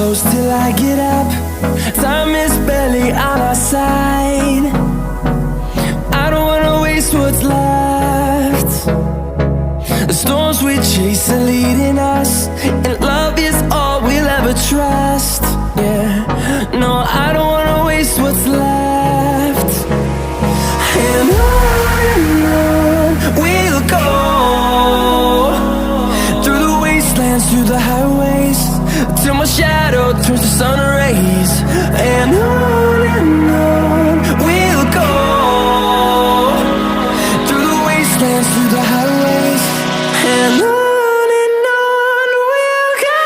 close till I get up. Time is barely on our side. I don't wanna waste what's left. The storms we chase are leading us, and love is all we'll ever trust. Yeah, no, I don't wanna waste what's left. And on we'll go, through the wastelands, through the highways, till my shadow turns to sun rays. And on we'll go, through the wastelands, through the highways, and on we'll go.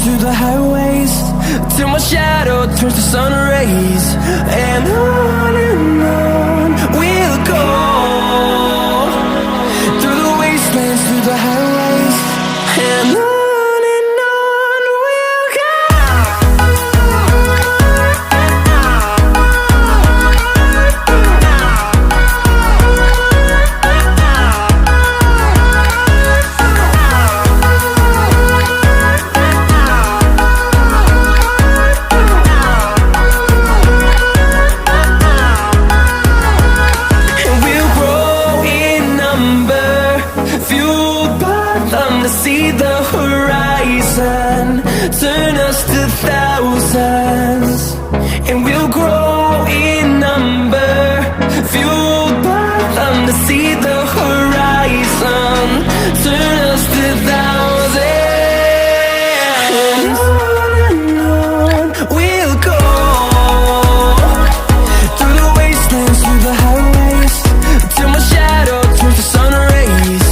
Through the highways, till my shadow turns to sun rays. And on we'll go, through the wastelands, through the highways, and on we'll go. See the horizon, turn us to thousands, and we'll grow in number, fueled by them. To see the horizon, turn us to thousands. And on we'll go, through the wastelands, through the highways, till my shadow turns to sun rays.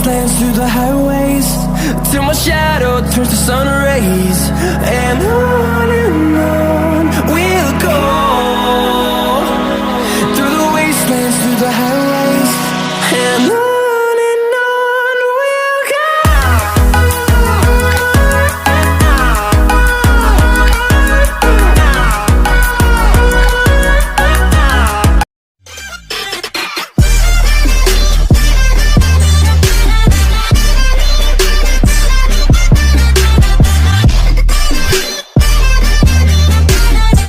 And through the highways, till my shadow turns to sun rays. And on we'll go, through the wastelands, through the highways, and on.